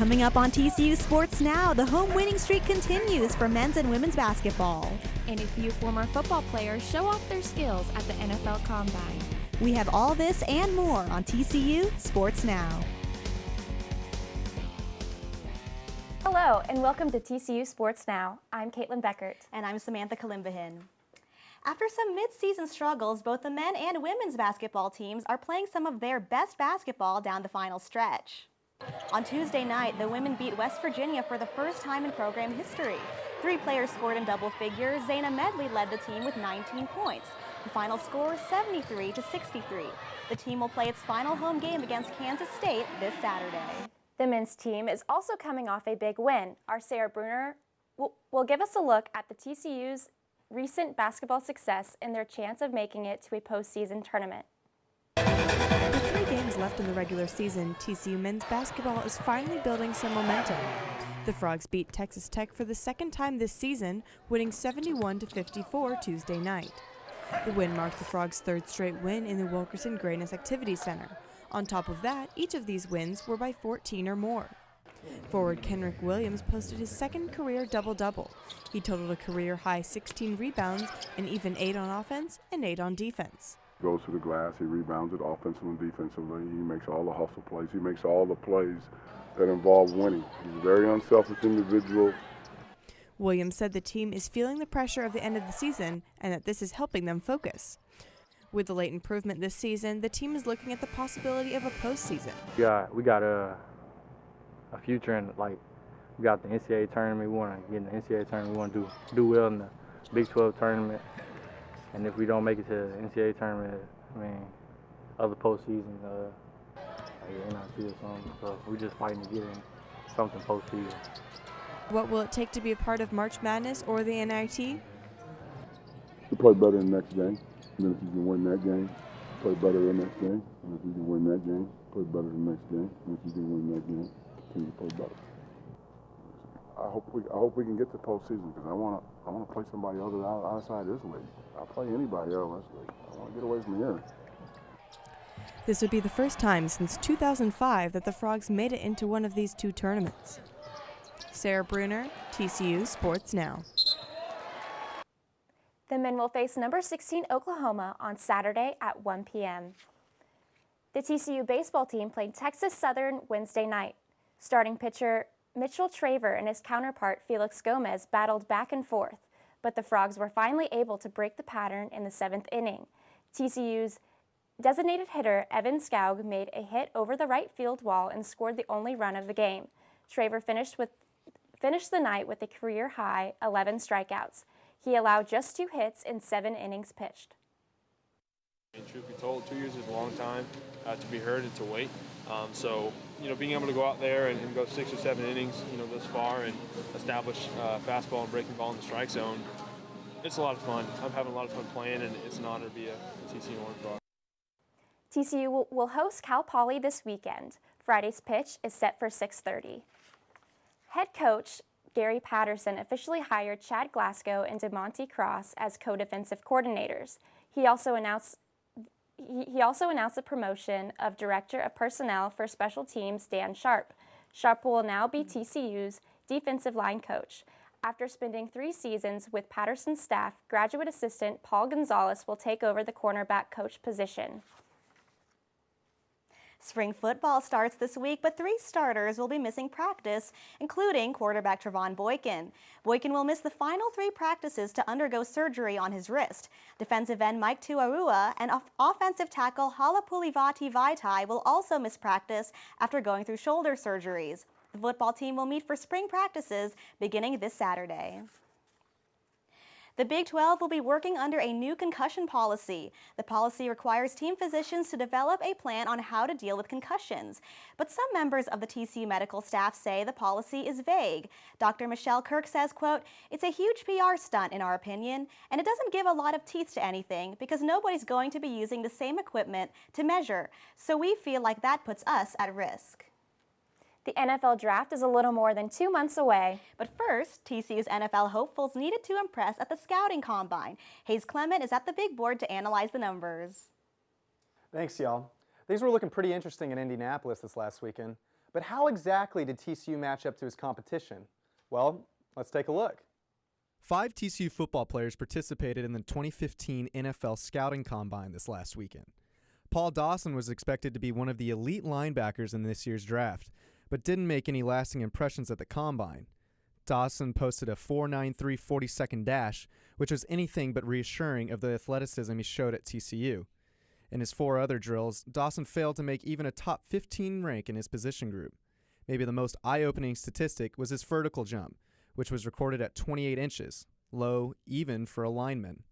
Coming up on TCU Sports Now, the home winning streak continues for men's and women's basketball. And a few former football players show off their skills at the NFL Combine. We have all this and more on TCU Sports Now. Hello, and welcome to TCU Sports Now. I'm Kaitlyn Beckert. And I'm Samantha Calimbahin. After some mid-season struggles, both the men and women's basketball teams are playing some of their best basketball down the final stretch. On Tuesday night, the women beat West Virginia for the first time in program history. 3 players scored in double figures. Zaina Medley led the team with 19 points. The final score, 73-63. The team will play its final home game against Kansas State this Saturday. The men's team is also coming off a big win. Our Sarah Bruner will give us a look at the TCU's recent basketball success and their chance of making it to a postseason tournament. With 3 games left in the regular season, TCU men's basketball is finally building some momentum. The Frogs beat Texas Tech for the second time this season, winning 71-54 Tuesday night. The win marked the Frogs' 3rd straight win in the Wilkerson Greatness Activity Center. On top of that, each of these wins were by 14 or more. Forward Kenrick Williams posted his 2nd career double-double. He totaled a career-high 16 rebounds and even 8 on offense and 8 on defense. Goes to the glass, he rebounds it offensively and defensively. He makes all the hustle plays. He makes all the plays that involve winning. He's a very unselfish individual. Williams said the team is feeling the pressure of the end of the season and that this is helping them focus. With the late improvement this season, the team is looking at the possibility of a postseason. We got a future in, like, we got the NCAA tournament. We want to get in the NCAA tournament. We want to do well in the Big 12 tournament. And if we don't make it to the NCAA tournament, I mean, other postseasons, like NIT or something. So we're just fighting to get in something postseason. What will it take to be a part of March Madness or the NIT? You play better in the next game. And then if you can win that game, play better the next game. And if you can win that game, play better the next game. And if you can win that game, continue to play better. I hope we can get to postseason because I want to play somebody other outside this league. I'll play anybody else this league. I want to get away from here. This would be the first time since 2005 that the Frogs made it into one of these 2 tournaments. Sarah Bruner, TCU Sports Now. The men will face number 16 Oklahoma on Saturday at 1 p.m. The TCU baseball team played Texas Southern Wednesday night. Starting pitcher Mitchell Traver and his counterpart Felix Gomez battled back and forth, but the Frogs were finally able to break the pattern in the 7th inning. TCU's designated hitter Evan Skaug made a hit over the right field wall and scored the only run of the game. Traver finished the night with a career-high 11 strikeouts. He allowed just 2 hits in 7 innings pitched. And truth be told, 2 years is a long time to be hurt and to wait. So, being able to go out there and go 6 or 7 innings, this far and establish fastball and breaking ball in the strike zone, it's a lot of fun. I'm having a lot of fun playing, and it's an honor to be a TCU Orange Frog. TCU will host Cal Poly this weekend. Friday's pitch is set for 6:30. Head coach Gary Patterson officially hired Chad Glasgow and DeMonte Cross as co-defensive coordinators. He also announced the promotion of Director of Personnel for Special Teams Dan Sharp. Sharp will now be TCU's defensive line coach. After spending 3 seasons with Patterson's staff, graduate assistant Paul Gonzalez will take over the cornerback coach position. Spring football starts this week, but 3 starters will be missing practice, including quarterback Trevon Boykin. Boykin will miss the final 3 practices to undergo surgery on his wrist. Defensive end Mike Tuarua and offensive tackle Halapulivati Vaitai will also miss practice after going through shoulder surgeries. The football team will meet for spring practices beginning this Saturday. The Big 12 will be working under a new concussion policy. The policy requires team physicians to develop a plan on how to deal with concussions. But some members of the TCU medical staff say the policy is vague. Dr. Michelle Kirk says, quote, "It's a huge PR stunt in our opinion, and it doesn't give a lot of teeth to anything because nobody's going to be using the same equipment to measure. So we feel like that puts us at risk." The NFL draft is a little more than 2 months away. But first, TCU's NFL hopefuls needed to impress at the scouting combine. Hayes Clement is at the big board to analyze the numbers. Thanks, y'all. Things were looking pretty interesting in Indianapolis this last weekend. But how exactly did TCU match up to his competition? Well, let's take a look. 5 TCU football players participated in the 2015 NFL Scouting Combine this last weekend. Paul Dawson was expected to be one of the elite linebackers in this year's draft, but didn't make any lasting impressions at the Combine. Dawson posted a 4.93 40-second dash, which was anything but reassuring of the athleticism he showed at TCU. In his 4 other drills, Dawson failed to make even a top 15 rank in his position group. Maybe the most eye-opening statistic was his vertical jump, which was recorded at 28 inches, low even for a lineman.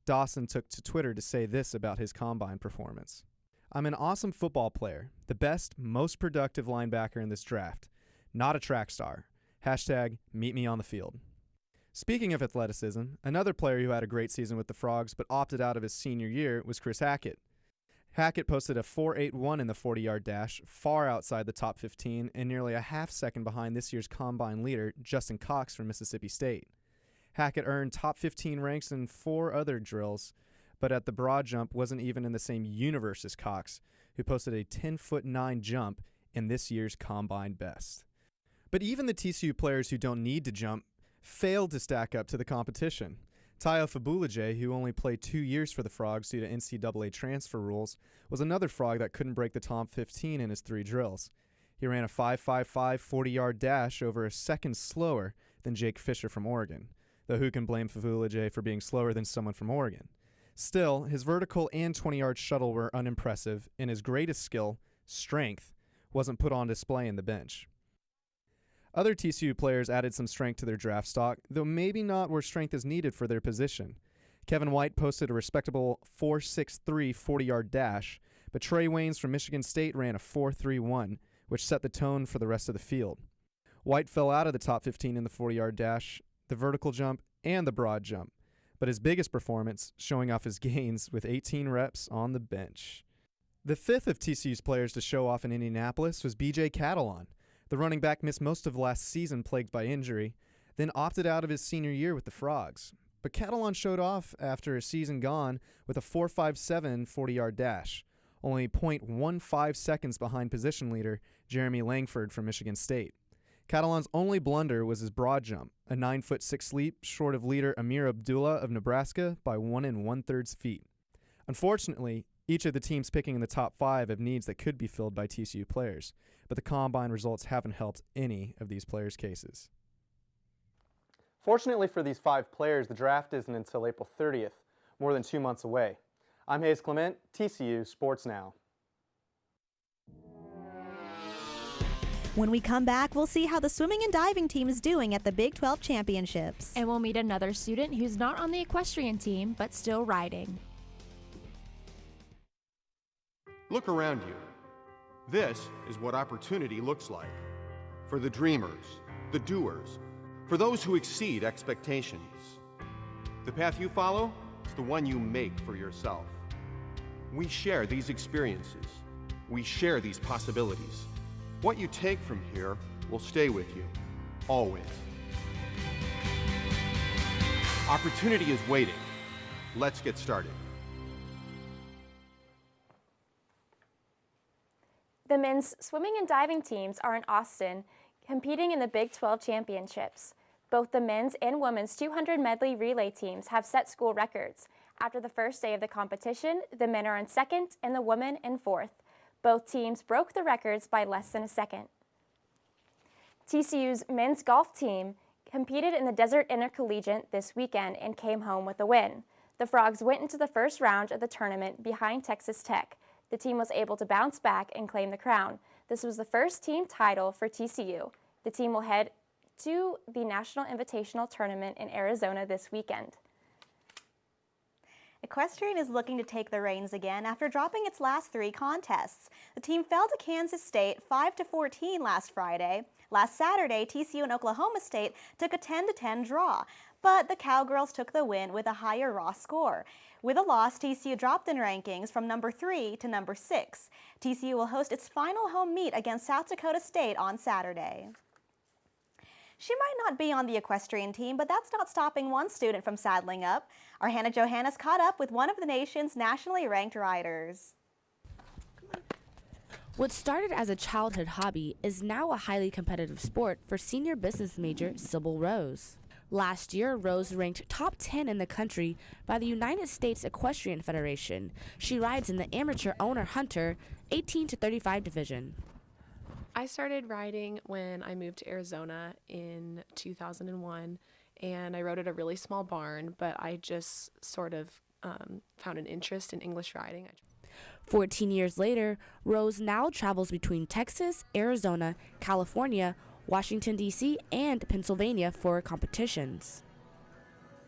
Dawson took to Twitter to say this about his Combine performance. "I'm an awesome football player, the best, most productive linebacker in this draft. Not a track star. Hashtag meet me on the field." Speaking of athleticism, another player who had a great season with the Frogs but opted out of his senior year was Chris Hackett. Hackett posted a 4.81 in the 40-yard dash, far outside the top 15 and nearly a half-second behind this year's Combine leader, Justin Cox from Mississippi State. Hackett earned top 15 ranks in 4 other drills, but at the broad jump wasn't even in the same universe as Cox, who posted a 10'9" jump in this year's Combine best. But even the TCU players who don't need to jump failed to stack up to the competition. Tayo Fabulajay, who only played 2 years for the Frogs due to NCAA transfer rules, was another Frog that couldn't break the top 15 in his 3 drills. He ran a 5.55 40-yard dash over a second slower than Jake Fisher from Oregon, though who can blame Fabulajay for being slower than someone from Oregon? Still, his vertical and 20-yard shuttle were unimpressive, and his greatest skill, strength, wasn't put on display in the bench. Other TCU players added some strength to their draft stock, though maybe not where strength is needed for their position. Kevin White posted a respectable 4.63 40-yard dash, but Trey Waynes from Michigan State ran a 4.31, which set the tone for the rest of the field. White fell out of the top 15 in the 40-yard dash, the vertical jump, and the broad jump, but his biggest performance, showing off his gains with 18 reps on the bench. The 5th of TCU's players to show off in Indianapolis was B.J. Calimbahin. The running back missed most of last season plagued by injury, then opted out of his senior year with the Frogs. But Calimbahin showed off after a season gone with a 4.57 40-yard dash, only 0.15 seconds behind position leader Jeremy Langford from Michigan State. Calimbahin's only blunder was his broad jump, a 9'6" leap short of leader Amir Abdullah of Nebraska by 1 1/3 feet. Unfortunately, each of the teams picking in the top 5 have needs that could be filled by TCU players, but the Combine results haven't helped any of these players' cases. Fortunately for these 5 players, the draft isn't until April 30th, more than 2 months away. I'm Hayes Clement, TCU Sports Now. When we come back, we'll see how the swimming and diving team is doing at the Big 12 Championships. And we'll meet another student who's not on the equestrian team, but still riding. Look around you. This is what opportunity looks like. For the dreamers, the doers, for those who exceed expectations. The path you follow is the one you make for yourself. We share these experiences. We share these possibilities. What you take from here will stay with you, always. Opportunity is waiting. Let's get started. The men's swimming and diving teams are in Austin, competing in the Big 12 Championships. Both the men's and women's 200 medley relay teams have set school records. After the first day of the competition, the men are in 2nd and the women in 4th. Both teams broke the records by less than a second. TCU's men's golf team competed in the Desert Intercollegiate this weekend and came home with a win. The Frogs went into the first round of the tournament behind Texas Tech. The team was able to bounce back and claim the crown. This was the first team title for TCU. The team will head to the National Invitational Tournament in Arizona this weekend. Equestrian is looking to take the reins again after dropping its last 3 contests. The team fell to Kansas State 5-14 last Friday. Last Saturday, TCU and Oklahoma State took a 10-10 draw, but the Cowgirls took the win with a higher raw score. With a loss, TCU dropped in rankings from number 3 to number 6. TCU will host its final home meet against South Dakota State on Saturday. She might not be on the equestrian team, but that's not stopping one student from saddling up. Our Hannah Johannes caught up with one of the nation's nationally ranked riders. What started as a childhood hobby is now a highly competitive sport for senior business major Sybil Rose. Last year, Rose ranked top 10 in the country by the United States Equestrian Federation. She rides in the amateur owner-hunter 18 to 35 division. I started riding when I moved to Arizona in 2001, and I rode at a really small barn, but I just sort of found an interest in English riding. 14 years later, Rose now travels between Texas, Arizona, California, Washington, D.C., and Pennsylvania for competitions.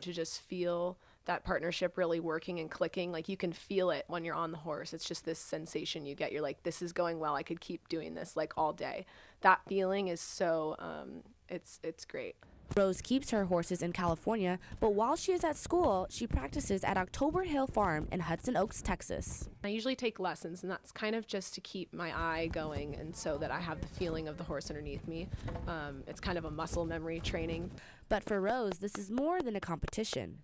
To just feel that partnership really working and clicking, like you can feel it when you're on the horse. It's just this sensation you get. You're like, this is going well. I could keep doing this like all day. That feeling is so, it's great. Rose keeps her horses in California, but while she is at school, she practices at October Hill Farm in Hudson Oaks, Texas. I usually take lessons, and that's kind of just to keep my eye going and so that I have the feeling of the horse underneath me. It's kind of a muscle memory training. But for Rose, this is more than a competition.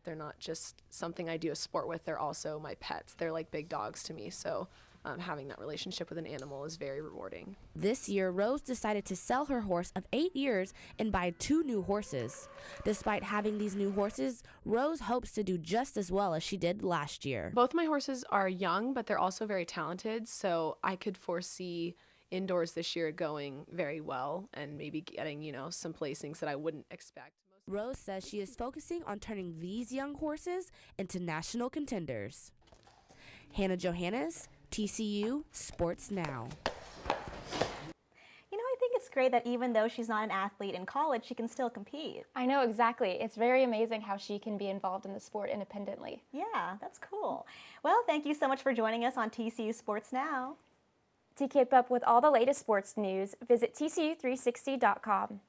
They're not just something I do a sport with, they're also my pets. They're like big dogs to me, so having that relationship with an animal is very rewarding. This year, Rose decided to sell her horse of 8 years and buy 2 new horses. Despite having these new horses, Rose hopes to do just as well as she did last year. Both my horses are young, but they're also very talented, so I could foresee indoors this year going very well and maybe getting, some placings that I wouldn't expect. Rose says she is focusing on turning these young horses into national contenders. Hannah Johannes, TCU Sports Now. I think it's great that even though she's not an athlete in college, she can still compete. I know, exactly. It's very amazing how she can be involved in the sport independently. Yeah, that's cool. Well, thank you so much for joining us on TCU Sports Now. To keep up with all the latest sports news, visit TCU360.com.